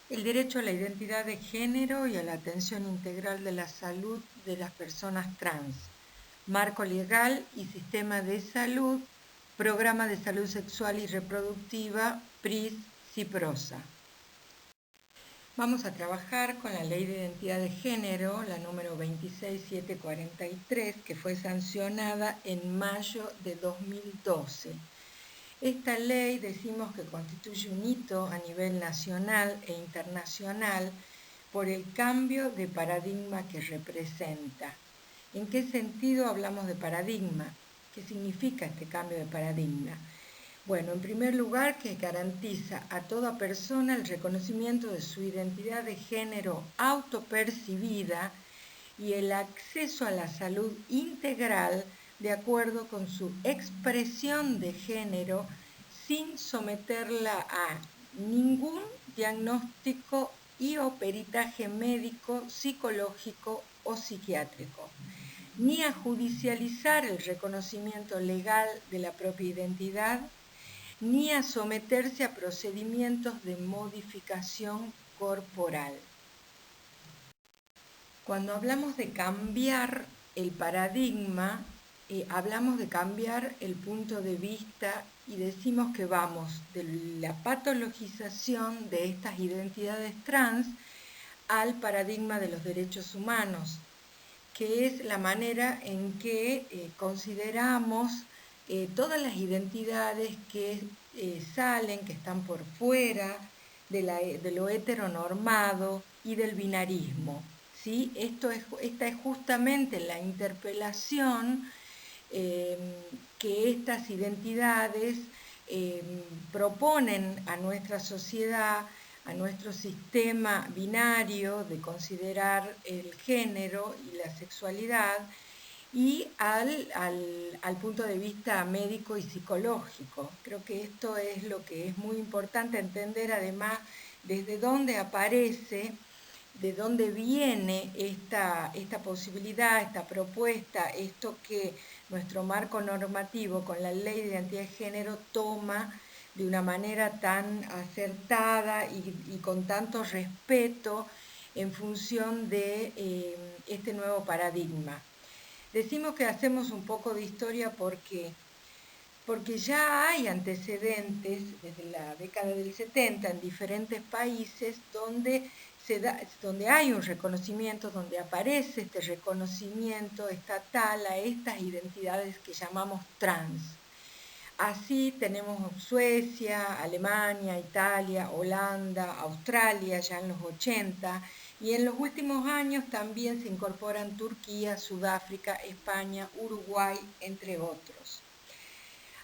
El derecho a la identidad de género y a la atención integral de la salud de las personas trans. Marco legal y sistema de salud, Programa de Salud Sexual y Reproductiva, PRIS-CIPROSA. Vamos a trabajar con la Ley de Identidad de Género, la número 26743, que fue sancionada en mayo de 2012. Esta ley decimos que constituye un hito a nivel nacional e internacional por el cambio de paradigma que representa. ¿En qué sentido hablamos de paradigma? ¿Qué significa este cambio de paradigma? Bueno, en primer lugar, que garantiza a toda persona el reconocimiento de su identidad de género autopercibida y el acceso a la salud integral de acuerdo con su expresión de género sin someterla a ningún diagnóstico y o peritaje médico, psicológico o psiquiátrico, ni a judicializar el reconocimiento legal de la propia identidad, ni a someterse a procedimientos de modificación corporal. Cuando hablamos de cambiar el paradigma, hablamos de cambiar el punto de vista y decimos que vamos de la patologización de estas identidades trans al paradigma de los derechos humanos, que es la manera en que consideramos todas las identidades que salen, que están por fuera de lo heteronormado y del binarismo. ¿Sí? Esta es justamente la interpelación que estas identidades proponen a nuestra sociedad, a nuestro sistema binario de considerar el género y la sexualidad y al punto de vista médico y psicológico. Creo que esto es lo que es muy importante entender, además, desde dónde aparece, de dónde viene esta posibilidad, esta propuesta, esto que nuestro marco normativo con la Ley de Identidad de Género toma de una manera tan acertada y con tanto respeto en función de este nuevo paradigma. Decimos que hacemos un poco de historia porque ya hay antecedentes desde la década del 70 en diferentes países donde hay un reconocimiento, donde aparece este reconocimiento estatal a estas identidades que llamamos trans. Así tenemos Suecia, Alemania, Italia, Holanda, Australia ya en los 80, y en los últimos años también se incorporan Turquía, Sudáfrica, España, Uruguay, entre otros.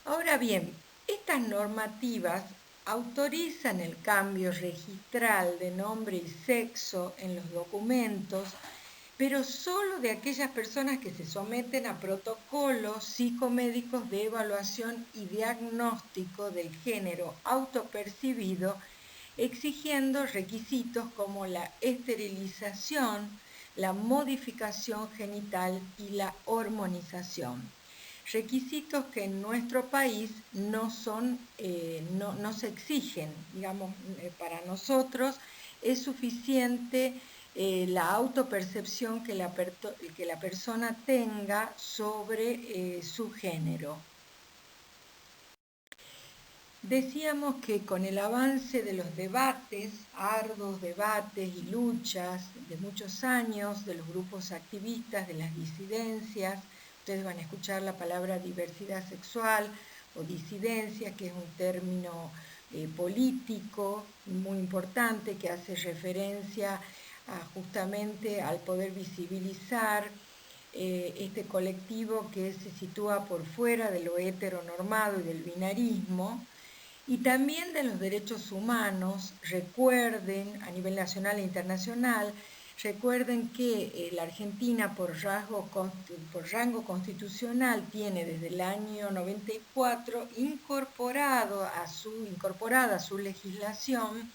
Ahora bien, estas normativas autorizan el cambio registral de nombre y sexo en los documentos, pero solo de aquellas personas que se someten a protocolos psicomédicos de evaluación y diagnóstico del género autopercibido, exigiendo requisitos como la esterilización, la modificación genital y la hormonización. Requisitos que en nuestro país no se exigen. Digamos, para nosotros es suficiente la autopercepción que la persona tenga sobre su género. Decíamos que con el avance de los debates, arduos debates y luchas de muchos años, de los grupos activistas, de las disidencias, ustedes van a escuchar la palabra diversidad sexual o disidencia, que es un término político muy importante que hace referencia justamente al poder visibilizar este colectivo que se sitúa por fuera de lo heteronormado y del binarismo, y también de los derechos humanos. Recuerden, a nivel nacional e internacional, recuerden que la Argentina por rango constitucional tiene desde el año 94 incorporada a su legislación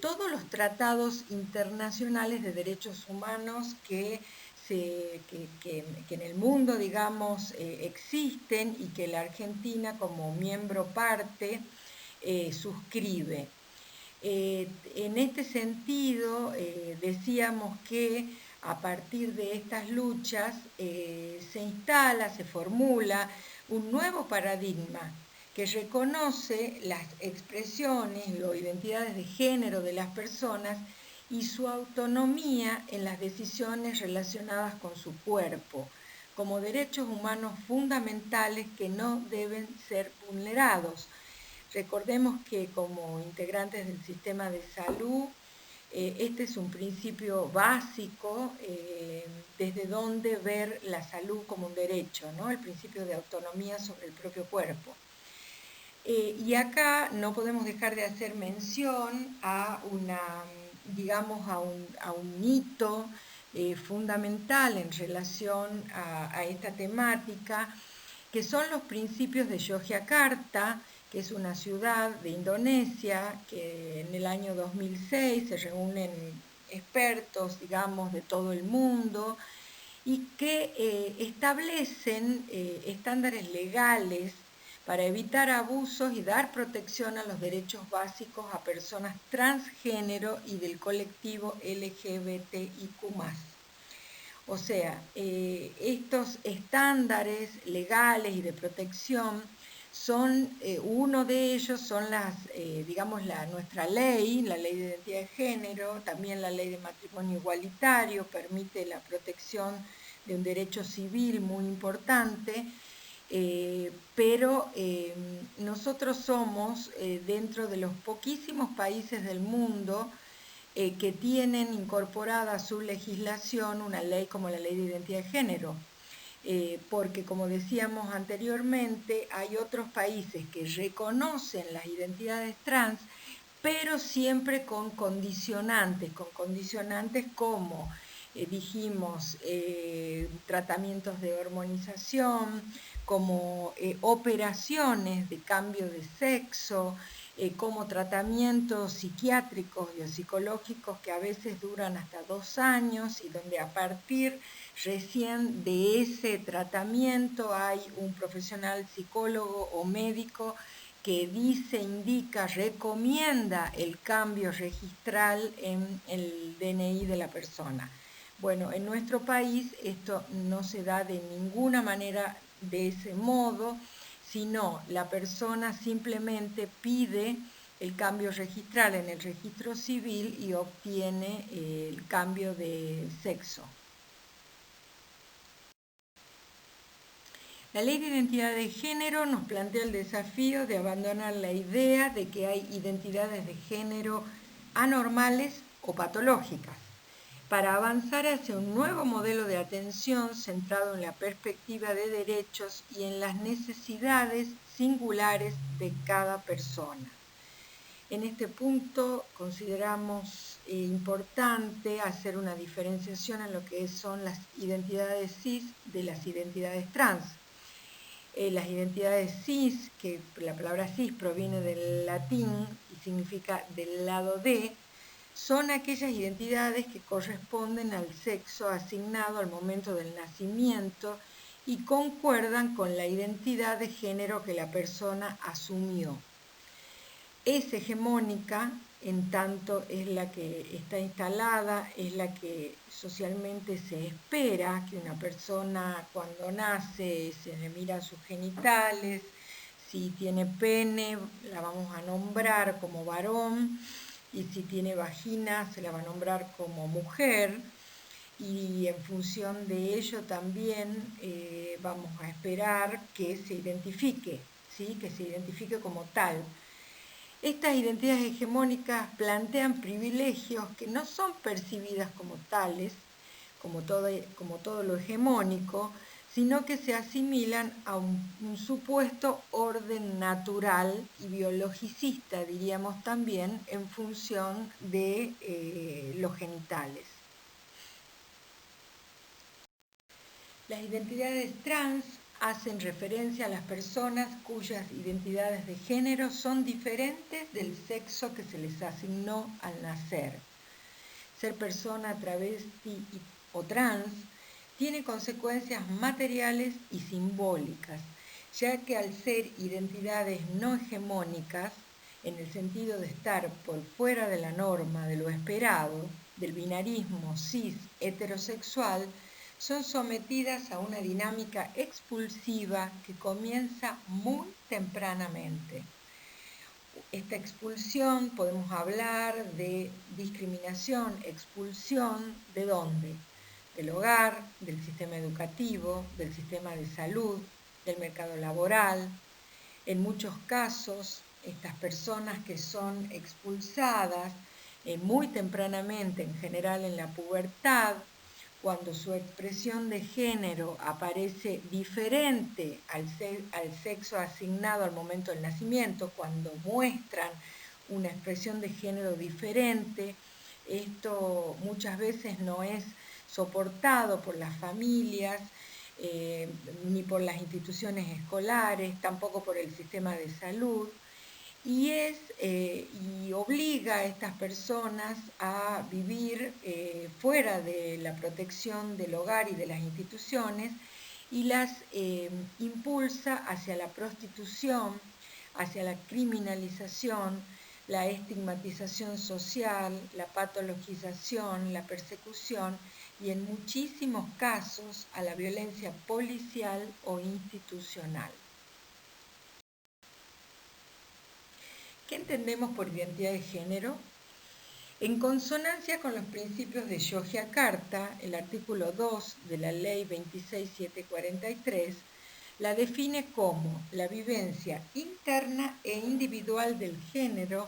todos los tratados internacionales de derechos humanos que en el mundo, digamos, existen y que la Argentina como miembro parte suscribe. En este sentido, decíamos que a partir de estas luchas se instala, se formula un nuevo paradigma que reconoce las expresiones o identidades de género de las personas y su autonomía en las decisiones relacionadas con su cuerpo, como derechos humanos fundamentales que no deben ser vulnerados. Recordemos que como integrantes del sistema de salud, este es un principio básico desde donde ver la salud como un derecho, ¿no? El principio de autonomía sobre el propio cuerpo. Y acá no podemos dejar de hacer mención a a un hito fundamental en relación a esta temática, que son los principios de Yogyakarta, que es una ciudad de Indonesia, que en el año 2006 se reúnen expertos, digamos, de todo el mundo, y que establecen estándares legales para evitar abusos y dar protección a los derechos básicos a personas transgénero y del colectivo LGBTIQ+. O sea, estos estándares legales y de protección son, uno de ellos son nuestra ley, la ley de identidad de género, también la ley de matrimonio igualitario, permite la protección de un derecho civil muy importante, pero nosotros somos, dentro de los poquísimos países del mundo, que tienen incorporada a su legislación una ley como la Ley de Identidad de Género, porque como decíamos anteriormente, hay otros países que reconocen las identidades trans, pero siempre con condicionantes como dijimos, tratamientos de hormonización, como operaciones de cambio de sexo, como tratamientos psiquiátricos y psicológicos que a veces duran hasta 2 años y donde a partir recién de ese tratamiento hay un profesional psicólogo o médico que dice, indica, recomienda el cambio registral en el DNI de la persona. Bueno, en nuestro país esto no se da de ninguna manera de ese modo, sino la persona simplemente pide el cambio registral en el registro civil y obtiene el cambio de sexo. La ley de identidad de género nos plantea el desafío de abandonar la idea de que hay identidades de género anormales o patológicas, para avanzar hacia un nuevo modelo de atención centrado en la perspectiva de derechos y en las necesidades singulares de cada persona. En este punto consideramos importante hacer una diferenciación en lo que son las identidades cis de las identidades trans. Las identidades cis, que la palabra cis proviene del latín y significa del lado de, son aquellas identidades que corresponden al sexo asignado al momento del nacimiento y concuerdan con la identidad de género que la persona asumió. Es hegemónica, en tanto es la que está instalada, es la que socialmente se espera que una persona cuando nace se le mira sus genitales, si tiene pene la vamos a nombrar como varón y si tiene vagina se la va a nombrar como mujer, y en función de ello también vamos a esperar que se identifique, ¿sí? Que se identifique como tal. Estas identidades hegemónicas plantean privilegios que no son percibidas como tales, como todo lo hegemónico, sino que se asimilan a un supuesto orden natural y biologicista, diríamos también, en función de los genitales. Las identidades trans hacen referencia a las personas cuyas identidades de género son diferentes del sexo que se les asignó al nacer. Ser persona travesti o trans tiene consecuencias materiales y simbólicas, ya que al ser identidades no hegemónicas, en el sentido de estar por fuera de la norma, de lo esperado, del binarismo cis heterosexual, son sometidas a una dinámica expulsiva que comienza muy tempranamente. Esta expulsión, podemos hablar de discriminación, expulsión, ¿de dónde? Del hogar, del sistema educativo, del sistema de salud, del mercado laboral. En muchos casos, estas personas que son expulsadas muy tempranamente, en general en la pubertad, cuando su expresión de género aparece diferente al sexo asignado al momento del nacimiento, cuando muestran una expresión de género diferente, esto muchas veces no es soportado por las familias, ni por las instituciones escolares, tampoco por el sistema de salud, y obliga a estas personas a vivir fuera de la protección del hogar y de las instituciones y las impulsa hacia la prostitución, hacia la criminalización, la estigmatización social, la patologización, la persecución y en muchísimos casos a la violencia policial o institucional. ¿Qué entendemos por identidad de género? En consonancia con los principios de Yogyakarta, el artículo 2 de la Ley 26743 la define como la vivencia interna e individual del género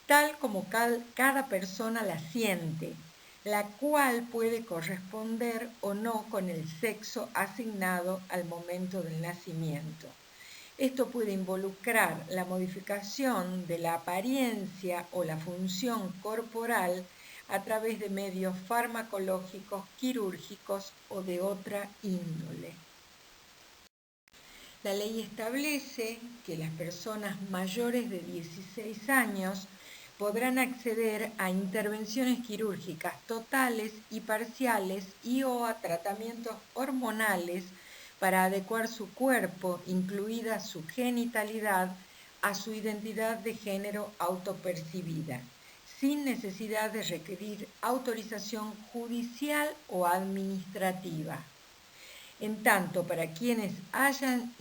tal como cada persona la siente, la cual puede corresponder o no con el sexo asignado al momento del nacimiento. Esto puede involucrar la modificación de la apariencia o la función corporal a través de medios farmacológicos, quirúrgicos o de otra índole. La ley establece que las personas mayores de 16 años podrán acceder a intervenciones quirúrgicas totales y parciales y o a tratamientos hormonales para adecuar su cuerpo, incluida su genitalidad, a su identidad de género autopercibida, sin necesidad de requerir autorización judicial o administrativa. En tanto, para quienes hayan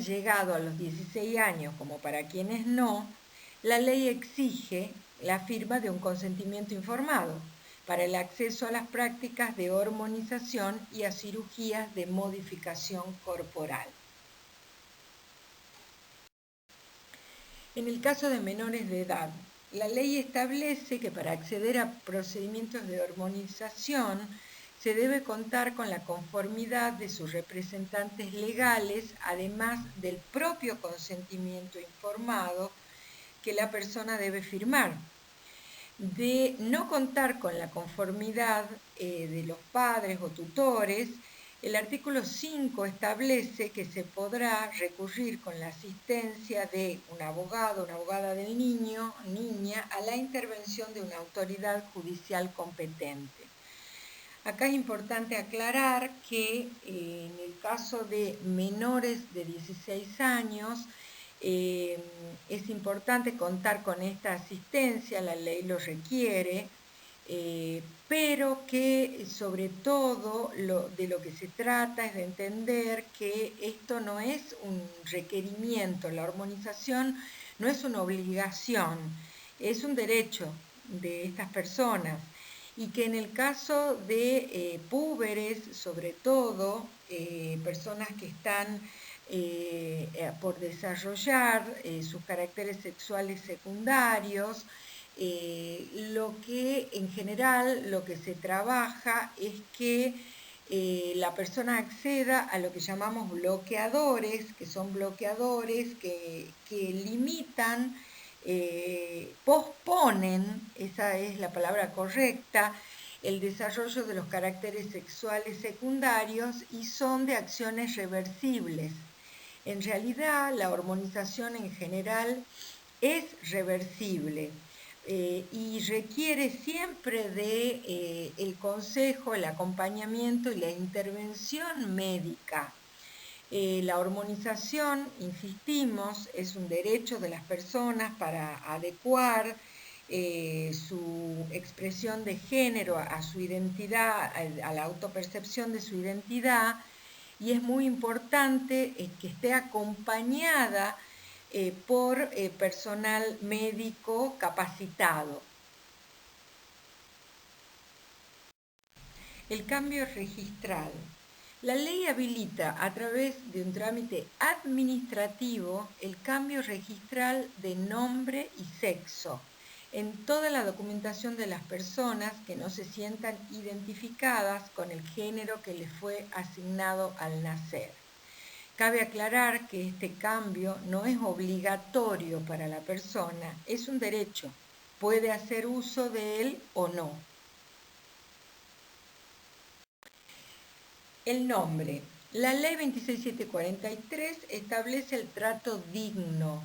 llegado a los 16 años como para quienes no, la ley exige la firma de un consentimiento informado para el acceso a las prácticas de hormonización y a cirugías de modificación corporal. En el caso de menores de edad, la ley establece que para acceder a procedimientos de hormonización se debe contar con la conformidad de sus representantes legales, además del propio consentimiento informado que la persona debe firmar. De no contar con la conformidad de los padres o tutores, el artículo 5 establece que se podrá recurrir con la asistencia de un abogado, una abogada del niño, niña, a la intervención de una autoridad judicial competente. Acá es importante aclarar que en el caso de menores de 16 años, es importante contar con esta asistencia, la ley lo requiere, pero que sobre todo de lo que se trata es de entender que esto no es un requerimiento, la hormonización no es una obligación, es un derecho de estas personas y que en el caso de púberes, sobre todo, personas que están por desarrollar sus caracteres sexuales secundarios, lo que en general lo que se trabaja es que la persona acceda a lo que llamamos bloqueadores, que son bloqueadores que limitan, posponen, esa es la palabra correcta, el desarrollo de los caracteres sexuales secundarios y son de acciones reversibles. En realidad, la hormonización en general es reversible y requiere siempre de el consejo, el acompañamiento y la intervención médica. La hormonización, insistimos, es un derecho de las personas para adecuar su expresión de género a su identidad, a la autopercepción de su identidad, y es muy importante que esté acompañada por personal médico capacitado. El cambio registral. La ley habilita a través de un trámite administrativo el cambio registral de nombre y sexo en toda la documentación de las personas que no se sientan identificadas con el género que les fue asignado al nacer. Cabe aclarar que este cambio no es obligatorio para la persona, es un derecho. Puede hacer uso de él o no. El nombre. La ley 26743 establece el trato digno,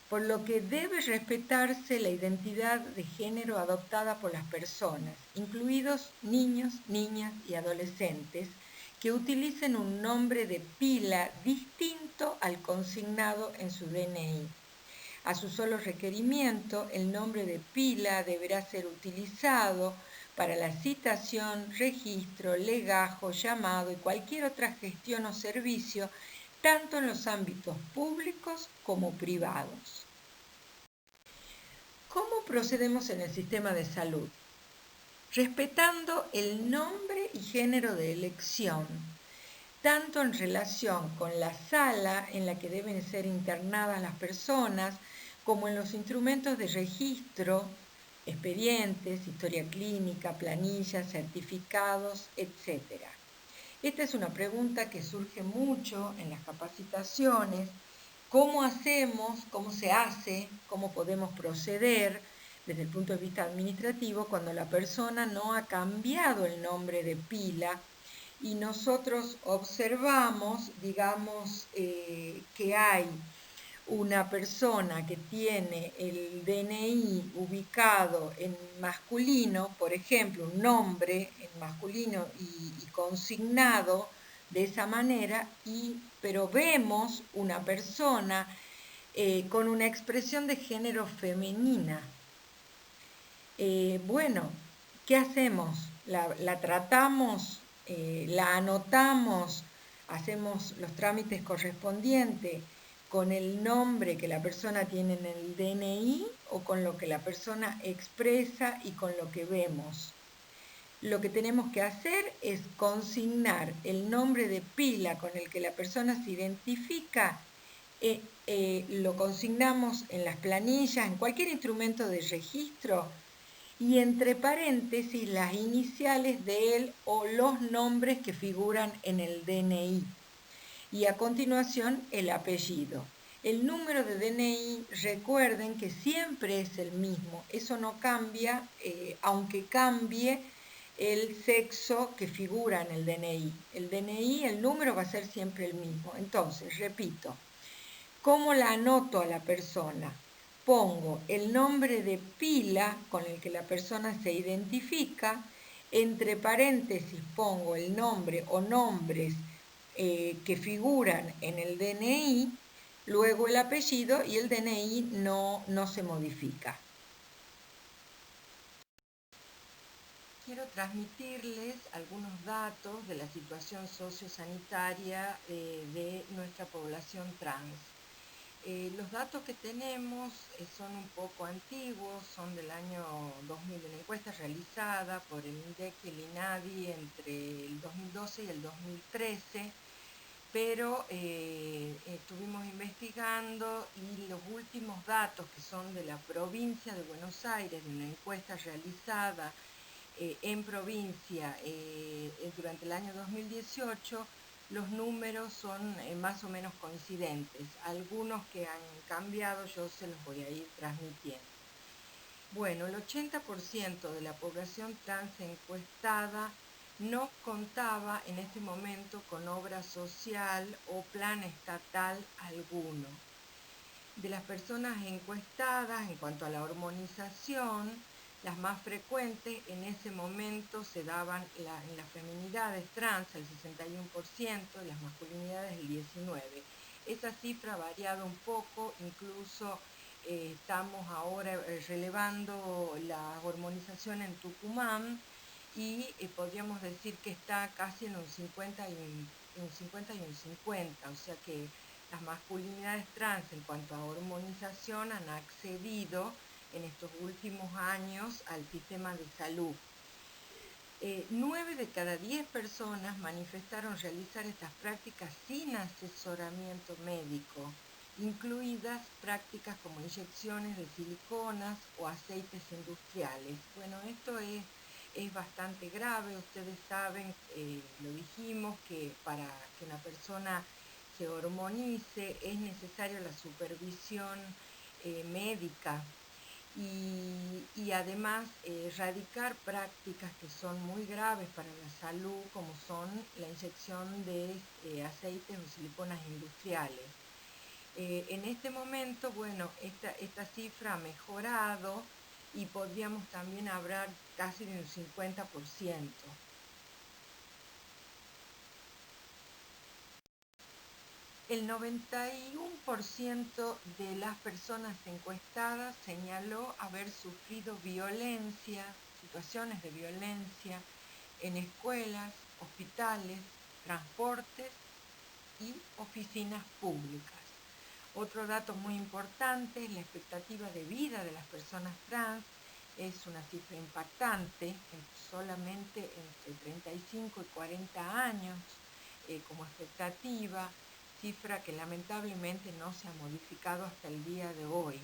por lo que debe respetarse la identidad de género adoptada por las personas, incluidos niños, niñas y adolescentes, que utilicen un nombre de pila distinto al consignado en su DNI. A su solo requerimiento, el nombre de pila deberá ser utilizado para la citación, registro, legajo, llamado y cualquier otra gestión o servicio, tanto en los ámbitos públicos como privados. ¿Cómo procedemos en el sistema de salud? Respetando el nombre y género de elección, tanto en relación con la sala en la que deben ser internadas las personas, como en los instrumentos de registro, expedientes, historia clínica, planillas, certificados, etc. Esta es una pregunta que surge mucho en las capacitaciones. ¿Cómo hacemos, cómo se hace, cómo podemos proceder desde el punto de vista administrativo cuando la persona no ha cambiado el nombre de pila y nosotros observamos, digamos, que hay una persona que tiene el DNI ubicado en masculino, por ejemplo, un nombre en masculino y consignado de esa manera, pero vemos una persona con una expresión de género femenina. Bueno, ¿qué hacemos? La tratamos, la anotamos, hacemos los trámites correspondientes con el nombre que la persona tiene en el DNI o con lo que la persona expresa y con lo que vemos. Lo que tenemos que hacer es consignar el nombre de pila con el que la persona se identifica, lo consignamos en las planillas, en cualquier instrumento de registro, y entre paréntesis las iniciales de él o los nombres que figuran en el DNI. Y a continuación el apellido. El número de DNI, recuerden que siempre es el mismo, eso no cambia, aunque cambie el sexo que figura en el DNI. El DNI, el número va a ser siempre el mismo. Entonces, repito, ¿cómo la anoto a la persona? Pongo el nombre de pila con el que la persona se identifica, entre paréntesis pongo el nombre o nombres que figuran en el DNI, luego el apellido y el DNI no se modifica. Quiero transmitirles algunos datos de la situación sociosanitaria de nuestra población trans. Los datos que tenemos son un poco antiguos, son del año 2000, de una encuesta realizada por el INDEC y el INADI entre el 2012 y el 2013, pero estuvimos investigando y los últimos datos que son de la provincia de Buenos Aires, de una encuesta realizada en provincia durante el año 2018, los números son más o menos coincidentes. Algunos que han cambiado yo se los voy a ir transmitiendo. Bueno, el 80% de la población trans encuestada no contaba en este momento con obra social o plan estatal alguno. De las personas encuestadas, en cuanto a la hormonización, Las más frecuentes en ese momento se daban en las feminidades trans el 61%, en las masculinidades el 19%. Esa cifra ha variado un poco, incluso estamos ahora relevando la hormonización en Tucumán y podríamos decir que está casi en un 50 y un 50 y un 50, o sea que las masculinidades trans en cuanto a hormonización han accedido en estos últimos años al sistema de salud. 9 de cada 10 personas manifestaron realizar estas prácticas sin asesoramiento médico, incluidas prácticas como inyecciones de siliconas o aceites industriales. Bueno, esto es bastante grave. Ustedes saben, lo dijimos, que para que una persona se hormonice es necesaria la supervisión médica y además erradicar prácticas que son muy graves para la salud, como son la inyección de aceites o siliconas industriales. En este momento, bueno, esta cifra ha mejorado y podríamos también hablar casi de un 50%. El 91% de las personas encuestadas señaló haber sufrido violencia, situaciones de violencia en escuelas, hospitales, transportes y oficinas públicas. Otro dato muy importante es la expectativa de vida de las personas trans. Es una cifra impactante, solamente entre 35 y 40 años como expectativa, cifra que lamentablemente no se ha modificado hasta el día de hoy.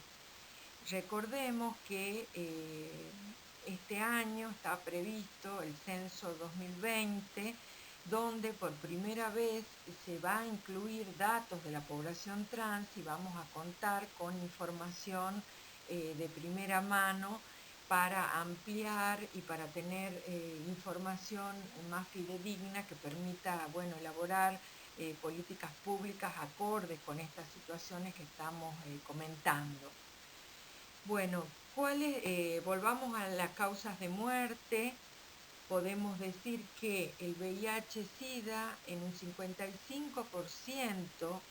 Recordemos que este año está previsto el censo 2020, donde por primera vez se va a incluir datos de la población trans y vamos a contar con información de primera mano para ampliar y para tener información más fidedigna que permita, bueno, elaborar políticas públicas acordes con estas situaciones que estamos comentando. Bueno, volvamos a las causas de muerte. Podemos decir que el VIH-Sida en un 55%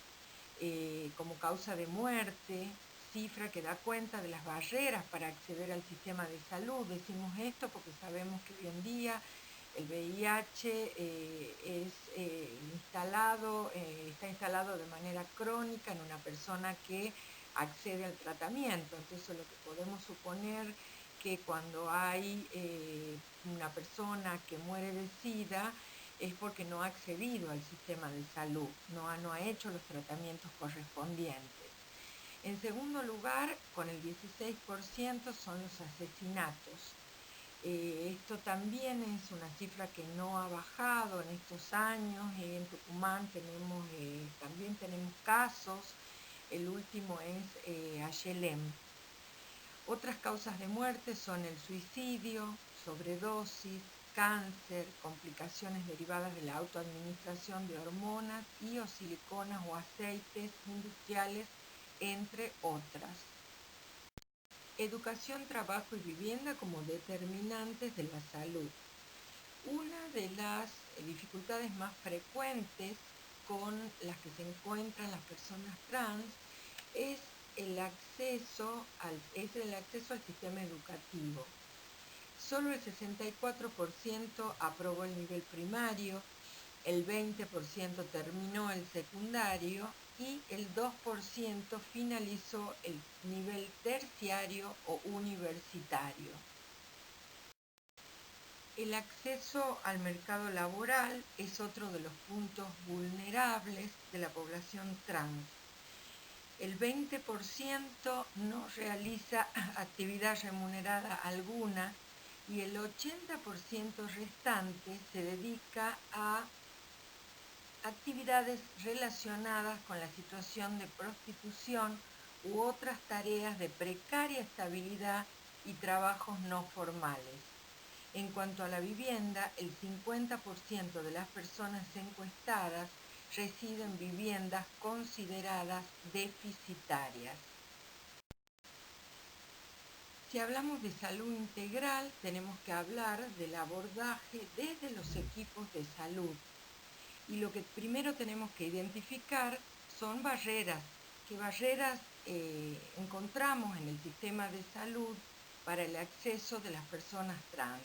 como causa de muerte, cifra que da cuenta de las barreras para acceder al sistema de salud. Decimos esto porque sabemos que hoy en día el VIH está instalado de manera crónica en una persona que accede al tratamiento. Entonces lo que podemos suponer que cuando hay una persona que muere de SIDA es porque no ha accedido al sistema de salud, no ha hecho los tratamientos correspondientes. En segundo lugar, con el 16% son los asesinatos. Esto también es una cifra que no ha bajado en estos años. En Tucumán también tenemos casos. El último es Ayelem. Otras causas de muerte son el suicidio, sobredosis, cáncer, complicaciones derivadas de la autoadministración de hormonas y o siliconas o aceites industriales, entre otras. Educación, trabajo y vivienda como determinantes de la salud. Una de las dificultades más frecuentes con las que se encuentran las personas trans es el acceso al sistema educativo. Solo el 64% aprobó el nivel primario, el 20% terminó el secundario y el 2% finalizó el nivel terciario o universitario. El acceso al mercado laboral es otro de los puntos vulnerables de la población trans. El 20% no realiza actividad remunerada alguna y el 80% restante se dedica a actividades relacionadas con la situación de prostitución u otras tareas de precaria estabilidad y trabajos no formales. En cuanto a la vivienda, el 50% de las personas encuestadas residen en viviendas consideradas deficitarias. Si hablamos de salud integral, tenemos que hablar del abordaje desde los equipos de salud. Y lo que primero tenemos que identificar son barreras. ¿Qué barreras encontramos en el sistema de salud para el acceso de las personas trans?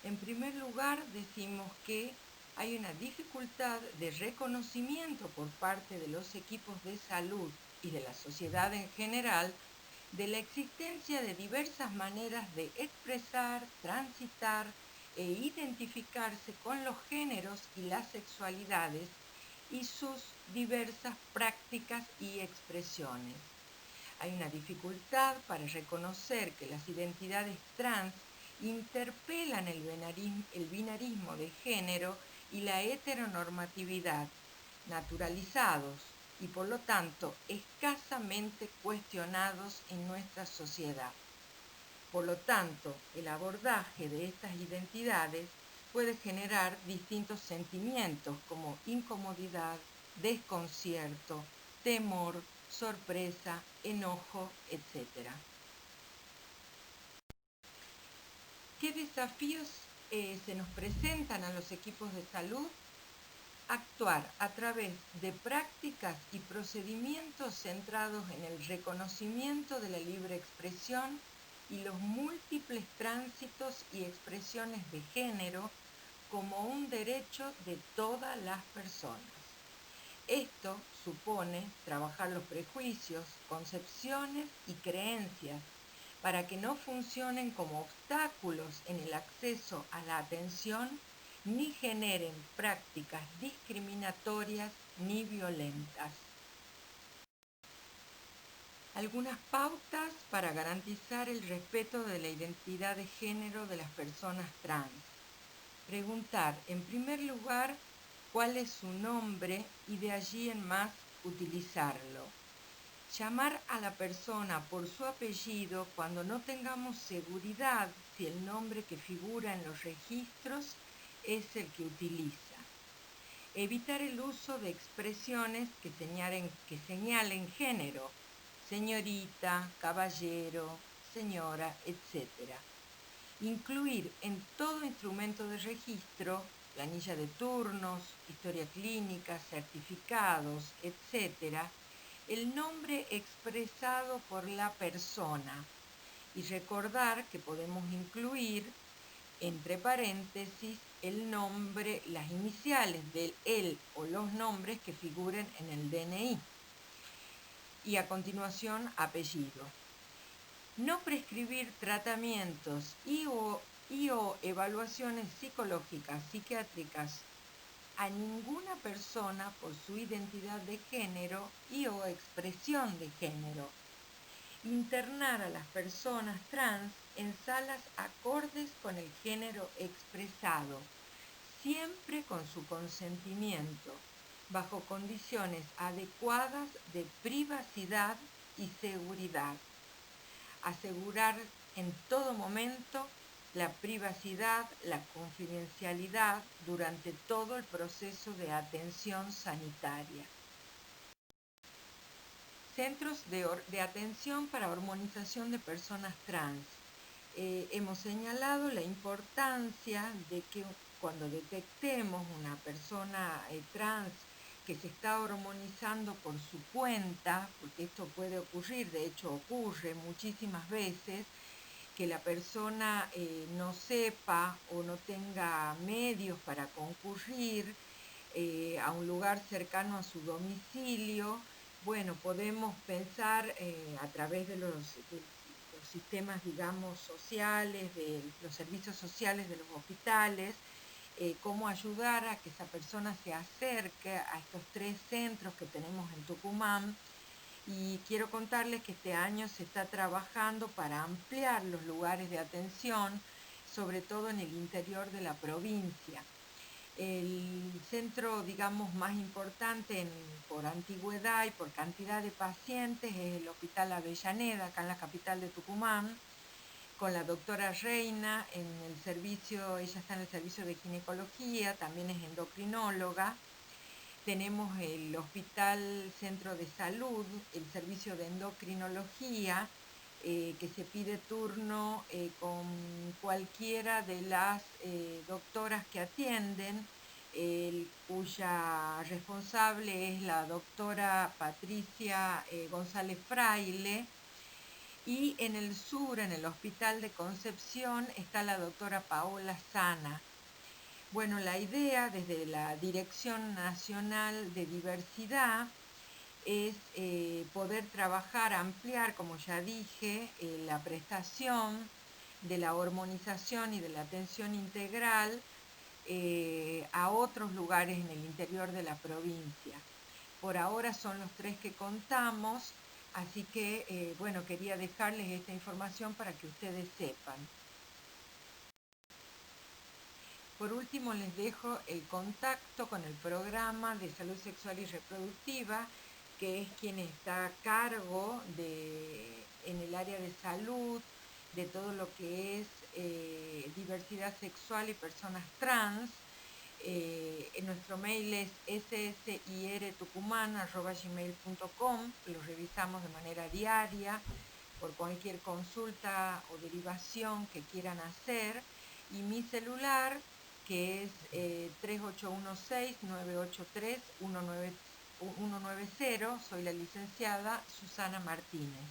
En primer lugar, decimos que hay una dificultad de reconocimiento por parte de los equipos de salud y de la sociedad en general de la existencia de diversas maneras de expresar, transitar e identificarse con los géneros y las sexualidades y sus diversas prácticas y expresiones. Hay una dificultad para reconocer que las identidades trans interpelan el binarismo de género y la heteronormatividad, naturalizados y por lo tanto escasamente cuestionados en nuestra sociedad. Por lo tanto, el abordaje de estas identidades puede generar distintos sentimientos como incomodidad, desconcierto, temor, sorpresa, enojo, etc. ¿Qué desafíos se nos presentan a los equipos de salud? Actuar a través de prácticas y procedimientos centrados en el reconocimiento de la libre expresión y los múltiples tránsitos y expresiones de género como un derecho de todas las personas. Esto supone trabajar los prejuicios, concepciones y creencias para que no funcionen como obstáculos en el acceso a la atención ni generen prácticas discriminatorias ni violentas. Algunas pautas para garantizar el respeto de la identidad de género de las personas trans. Preguntar, en primer lugar, cuál es su nombre y de allí en más utilizarlo. Llamar a la persona por su apellido cuando no tengamos seguridad si el nombre que figura en los registros es el que utiliza. Evitar el uso de expresiones que señalen género, señorita, caballero, señora, etc. Incluir en todo instrumento de registro, planilla de turnos, historia clínica, certificados, etc., el nombre expresado por la persona y recordar que podemos incluir entre paréntesis el nombre, las iniciales del él o los nombres que figuren en el DNI y a continuación apellido. No prescribir tratamientos y o evaluaciones psicológicas, psiquiátricas a ninguna persona por su identidad de género y o expresión de género. Internar a las personas trans en salas acordes con el género expresado, siempre con su consentimiento, bajo condiciones adecuadas de privacidad y seguridad. Asegurar en todo momento la privacidad, la confidencialidad durante todo el proceso de atención sanitaria. Centros de atención para hormonización de personas trans. Hemos señalado la importancia de que cuando detectemos una persona trans que se está hormonizando por su cuenta, porque esto puede ocurrir, de hecho ocurre muchísimas veces, que la persona no sepa o no tenga medios para concurrir a un lugar cercano a su domicilio. Bueno, podemos pensar a través de los sistemas, digamos, sociales, de los servicios sociales de los hospitales, cómo ayudar a que esa persona se acerque a estos 3 centros que tenemos en Tucumán. Y quiero contarles que este año se está trabajando para ampliar los lugares de atención, sobre todo en el interior de la provincia. El centro, digamos, más importante por antigüedad y por cantidad de pacientes es el Hospital Avellaneda, acá en la capital de Tucumán, con la doctora Reina en el servicio, ella está en el servicio de ginecología, también es endocrinóloga. Tenemos el Hospital Centro de Salud, el servicio de endocrinología, que se pide turno con cualquiera de las doctoras que atienden, cuya responsable es la doctora Patricia González Fraile, y en el sur, en el Hospital de Concepción, está la doctora Paola Sana. Bueno, la idea desde la Dirección Nacional de Diversidad es poder trabajar, ampliar, como ya dije, la prestación de la hormonización y de la atención integral a otros lugares en el interior de la provincia. Por ahora son los 3 que contamos, así que, bueno, quería dejarles esta información para que ustedes sepan. Por último, les dejo el contacto con el programa de salud sexual y reproductiva, que es quien está a cargo en el área de salud de todo lo que es diversidad sexual y personas trans. Nuestro mail es ssirtucuman@gmail.com, lo revisamos de manera diaria por cualquier consulta o derivación que quieran hacer, y mi celular, que es 3816-983-190, soy la licenciada Susana Martínez.